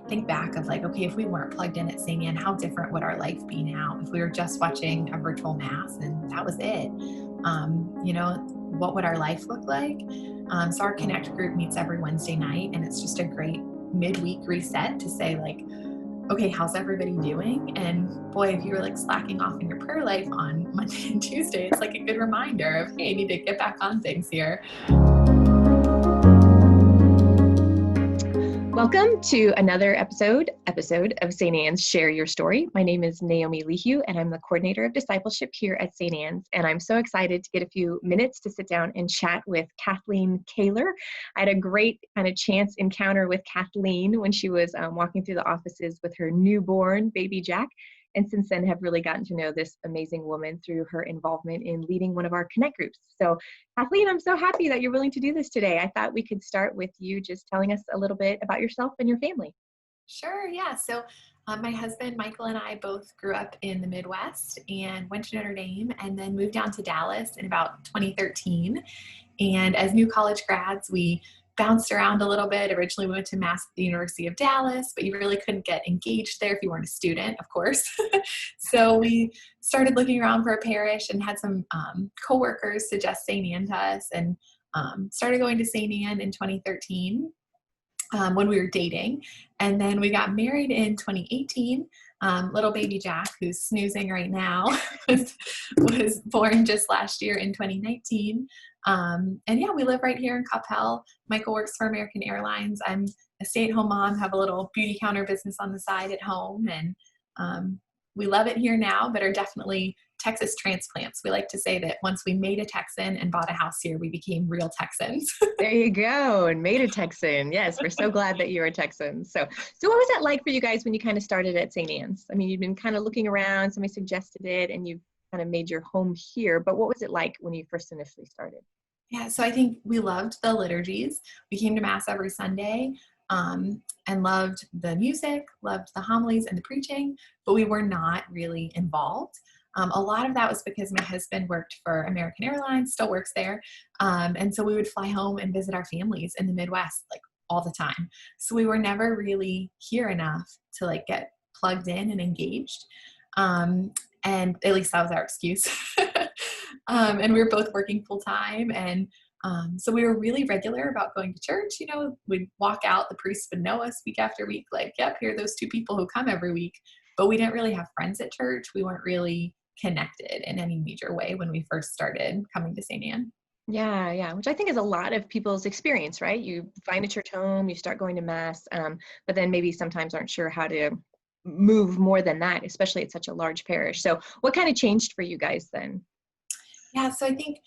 think back of like, okay, if we weren't plugged in at St. Anne, how different would our life be now if we were just watching a virtual mass and that was it? What would our life look like? So our Connect group meets every Wednesday night, and it's just a great midweek reset to say like, okay, how's everybody doing? And boy, if you were like slacking off in your prayer life on Monday and Tuesday, it's like a good reminder of, hey, I need to get back on things here. Welcome to another episode of St. Anne's Share Your Story. My name is Naomi Lehew, and I'm the coordinator of discipleship here at St. Anne's. And I'm so excited to get a few minutes to sit down and chat with Kathleen Kaler. I had a great kind of chance encounter with Kathleen when she was walking through the offices with her newborn baby Jack. And since then have really gotten to know this amazing woman through her involvement in leading one of our Connect groups. So Kathleen, I'm so happy that you're willing to do this today. I thought we could start with you just telling us a little bit about yourself and your family. Sure, yeah. So my husband, Michael, and I both grew up in the Midwest and went to Notre Dame and then moved down to Dallas in about 2013. And as new college grads, we bounced around a little bit. Originally, we went to Mass at the University of Dallas, but you really couldn't get engaged there if you weren't a student, of course. So we started looking around for a parish and had some coworkers suggest St. Anne to us, and started going to St. Anne in 2013. When we were dating. And then we got married in 2018. Little baby Jack, who's snoozing right now, was born just last year in 2019. And yeah, we live right here in Coppell. Michael works for American Airlines. I'm a stay-at-home mom, have a little beauty counter business on the side at home. And we love it here now, but are definitely Texas transplants. We like to say that once we made a Texan and bought a house here, we became real Texans. There you go, and made a Texan. Yes, we're so glad that you're a Texan. So what was that like for you guys when you kind of started at St. Anne's? I mean, you've been kind of looking around, somebody suggested it, and you've kind of made your home here, but what was it like when you first initially started? Yeah, so I think we loved the liturgies. We came to Mass every Sunday and loved the music, loved the homilies and the preaching, but we were not really involved. A lot of that was because my husband worked for American Airlines, still works there. And so we would fly home and visit our families in the Midwest like all the time. So we were never really here enough to like get plugged in and engaged. And at least that was our excuse. And we were both working full time. And so we were really regular about going to church. You know, we'd walk out, the priest would know us week after week, like, yep, here are those two people who come every week. But we didn't really have friends at church. We weren't really connected in any major way when we first started coming to St. Anne. Yeah, which I think is a lot of people's experience, right? You find a church home, you start going to Mass, but then maybe sometimes aren't sure how to move more than that, especially at such a large parish. So what kind of changed for you guys then? Yeah, so I think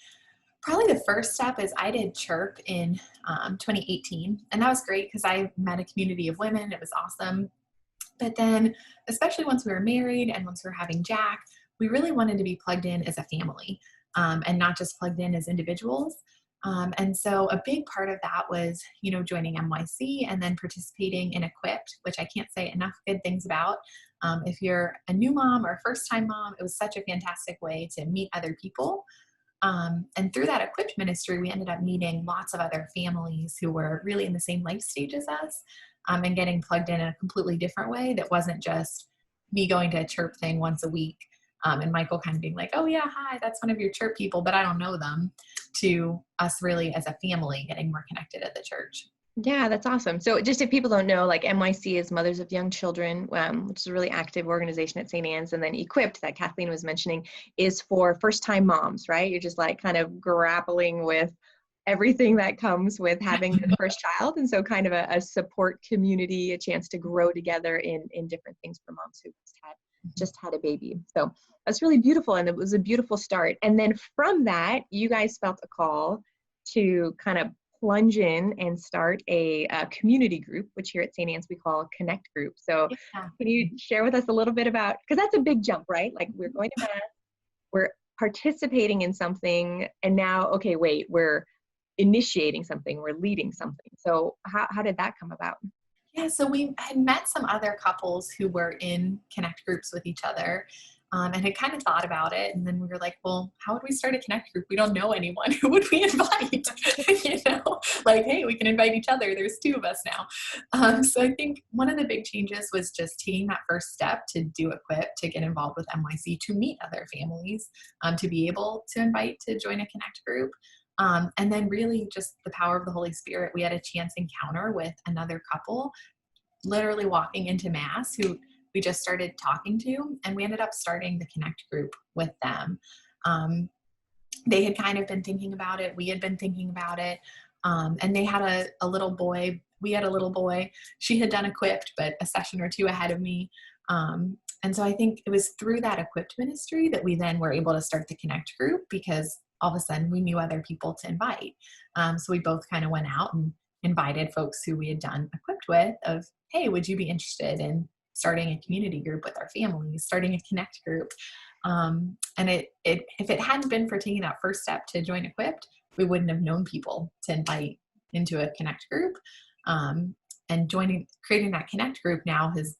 probably the first step is I did Chirp in 2018, and that was great because I met a community of women. It was awesome. But then, especially once we were married and once we were having Jack, we really wanted to be plugged in as a family and not just plugged in as individuals. And so a big part of that was, joining MYC and then participating in Equipped, which I can't say enough good things about. If you're a new mom or a first-time mom, it was such a fantastic way to meet other people. And through that Equipped ministry, we ended up meeting lots of other families who were really in the same life stage as us and getting plugged in a completely different way that wasn't just me going to a chirp thing once a week and Michael kind of being like, oh yeah, hi, that's one of your chirp people, but I don't know them, to us really as a family getting more connected at the church. Yeah, that's awesome. So just if people don't know, like MYC is Mothers of Young Children, which is a really active organization at St. Anne's. And then Equipped, that Kathleen was mentioning, is for first-time moms, right? You're just like kind of grappling with everything that comes with having the first child. And so kind of a support community, a chance to grow together in different things for moms who just had a baby. So that's really beautiful. And it was a beautiful start. And then from that, you guys felt a call to kind of plunge in and start a community group, which here at St. Anne's we call Connect group. So Yeah. Can you share with us a little bit about, because that's a big jump, right? Like we're going to Mass, we're participating in something, and now, okay, wait, we're initiating something, we're leading something. So how did that come about? Yeah, so we had met some other couples who were in Connect groups with each other. and had kind of thought about it. And then we were like, well, how would we start a connect group? We don't know anyone. Who would we invite? Like, hey, we can invite each other. There's 2 of us now. So I think one of the big changes was just taking that first step to do Equip, to get involved with MYC, to meet other families, to be able to invite to join a connect group. And then really just the power of the Holy Spirit. We had a chance encounter with another couple, literally walking into Mass, who we just started talking to, and we ended up starting the connect group with them. They had kind of been thinking about it. We had been thinking about it. And they had a little boy. We had a little boy. She had done Equipped, but a session or 2 ahead of me. And so I think it was through that Equipped ministry that we then were able to start the connect group, because all of a sudden we knew other people to invite. So we both kind of went out and invited folks who we had done Equipped with, of, hey, would you be interested in starting a community group with our families, starting a connect group? And if it hadn't been for taking that first step to join Equipped, we wouldn't have known people to invite into a connect group. And creating that connect group now has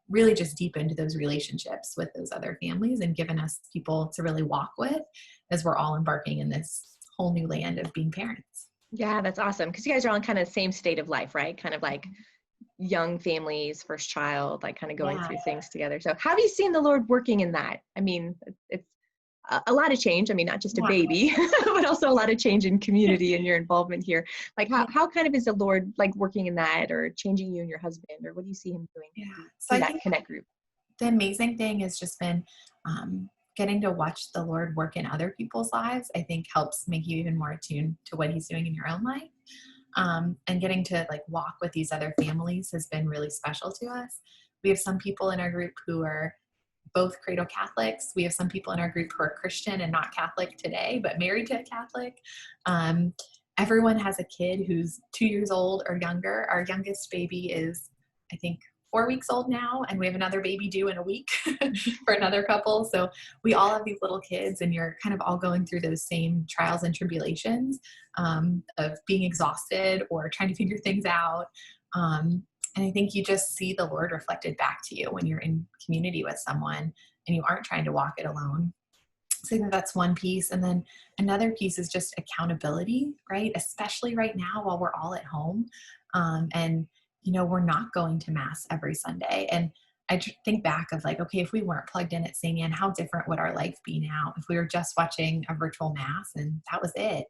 really just deepened those relationships with those other families and given us people to really walk with as we're all embarking in this whole new land of being parents. Yeah, that's awesome. Because you guys are all in kind of the same state of life, right? Kind of like young families, first child, like kind of going through things together. So how have you seen the Lord working in that? I mean, it's a lot of change. I mean, not just a baby, but also a lot of change in community and your involvement here. Like how kind of is the Lord like working in that, or changing you and your husband, or what do you see him doing so in that connect group? The amazing thing has just been getting to watch the Lord work in other people's lives. I think helps make you even more attuned to what he's doing in your own life. And getting to like walk with these other families has been really special to us. We have some people in our group who are both cradle Catholics. We have some people in our group who are Christian and not Catholic today, but married to a Catholic. Everyone has a kid who's 2 years old or younger. Our youngest baby is, I think, 4 weeks old now, and we have another baby due in a week for another couple. So we all have these little kids, and you're kind of all going through those same trials and tribulations of being exhausted or trying to figure things out. And I think you just see the Lord reflected back to you when you're in community with someone and you aren't trying to walk it alone. So I think that's one piece. And then another piece is just accountability, right? Especially right now while we're all at home. And we're not going to Mass every Sunday. And I think back of like, okay, if we weren't plugged in at St. Anne, how different would our life be now if we were just watching a virtual Mass and that was it?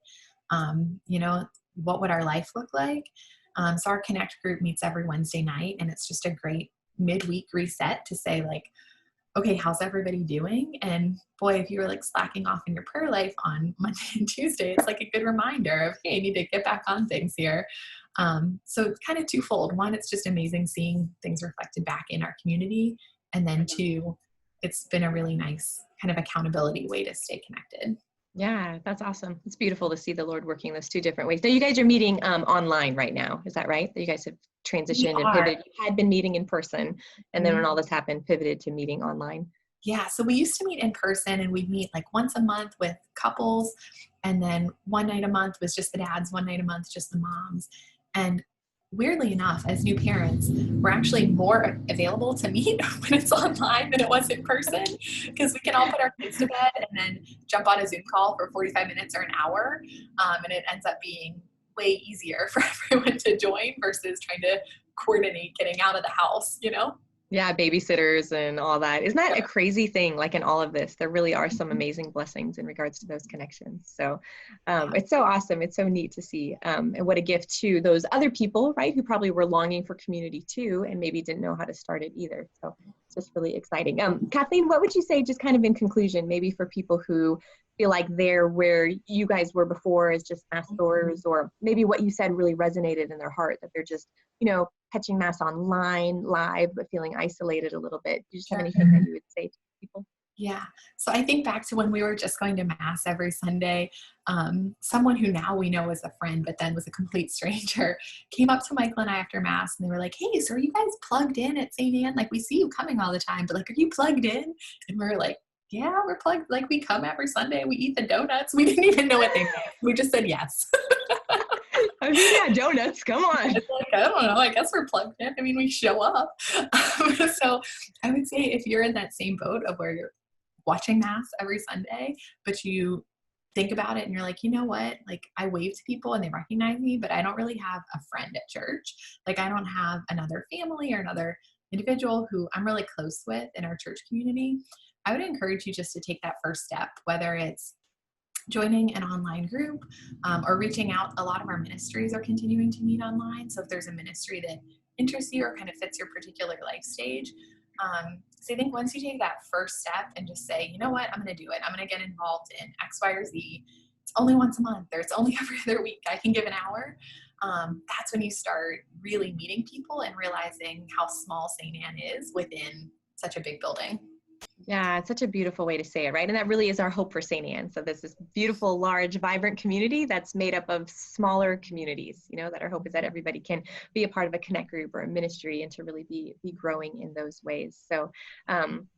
What would our life look like? So our Connect group meets every Wednesday night, and it's just a great midweek reset to say like, okay, how's everybody doing? And boy, if you were like slacking off in your prayer life on Monday and Tuesday, it's like a good reminder of, hey, I need to get back on things here. So it's kind of twofold. One, it's just amazing seeing things reflected back in our community. And then 2, it's been a really nice kind of accountability way to stay connected. Yeah, that's awesome. It's beautiful to see the Lord working those 2 different ways. Now you guys are meeting online right now. Is that right? That you guys have transitioned and pivoted. You had been meeting in person, and then when all this happened, pivoted to meeting online. Yeah, so we used to meet in person, and we'd meet like once a month with couples, and then one night a month was just the dads, one night a month just the moms. And weirdly enough, as new parents, we're actually more available to meet when it's online than it was in person, because we can all put our kids to bed and then jump on a Zoom call for 45 minutes or an hour, and it ends up being way easier for everyone to join versus trying to coordinate getting out of the house, Yeah, babysitters and all that. Isn't that a crazy thing? Like in all of this, there really are some amazing blessings in regards to those connections. So it's so awesome. It's so neat to see. And what a gift to those other people, right, who probably were longing for community too, and maybe didn't know how to start it either. So it's just really exciting. Kathleen, what would you say, just kind of in conclusion, maybe for people who feel like they're where you guys were before as just Mass goers, or maybe what you said really resonated in their heart, that they're just, catching Mass online, live, but feeling isolated a little bit. Do you just have anything that you would say to people? Yeah. So I think back to when we were just going to Mass every Sunday, someone who now we know is a friend, but then was a complete stranger, came up to Michael and I after Mass, and they were like, hey, so are you guys plugged in at St. Anne? Like, we see you coming all the time, but like, are you plugged in? And we were like, yeah, we're plugged. Like, we come every Sunday, we eat the donuts. We didn't even know what they meant. We just said yes. I mean, yeah, donuts, come on. It's like, I don't know, I guess we're plugged in. I mean, we show up. So I would say if you're in that same boat of where you're watching Mass every Sunday, but you think about it and you're like, you know what? Like, I wave to people and they recognize me, but I don't really have a friend at church. Like, I don't have another family or another individual who I'm really close with in our church community. I would encourage you just to take that first step, whether it's joining an online group or reaching out. A lot of our ministries are continuing to meet online. So if there's a ministry that interests you or kind of fits your particular life stage, so I think once you take that first step and just say, you know what, I'm going to do it. I'm going to get involved in X, Y, or Z. It's only once a month, or it's only every other week. I can give an hour. That's when you start really meeting people and realizing how small St. Anne is within such a big building. Yeah, it's such a beautiful way to say it, right? And that really is our hope for St. Anne. So there's this beautiful, large, vibrant community that's made up of smaller communities, you know, that our hope is that everybody can be a part of a connect group or a ministry and to really be growing in those ways. So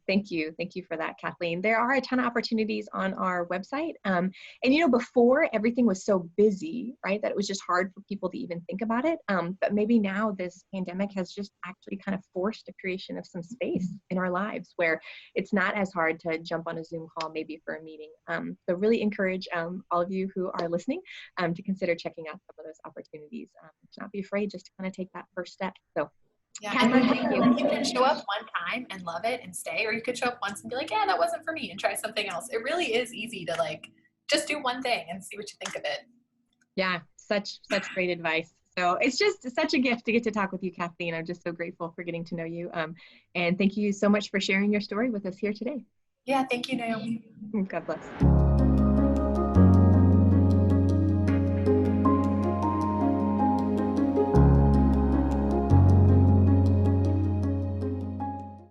thank you. Thank you for that, Kathleen. There are a ton of opportunities on our website. And, you know, before everything was so busy, right, that it was just hard for people to even think about it. But maybe now this pandemic has just actually kind of forced the creation of some space in our lives where it's not as hard to jump on a Zoom call maybe for a meeting. So really encourage all of you who are listening to consider checking out some of those opportunities. To not be afraid, just to kind of take that first step. So Yeah, Kathleen, and thank you. you can show up one time and love it and stay, or you could show up once and be like, yeah, that wasn't for me, and try something else. It really is easy to like just do one thing and see what you think of it. Yeah, such great advice. So it's just such a gift to get to talk with you, Kathleen. I'm just so grateful for getting to know you. And thank you so much for sharing your story with us here today. Yeah, thank you, Naomi. God bless.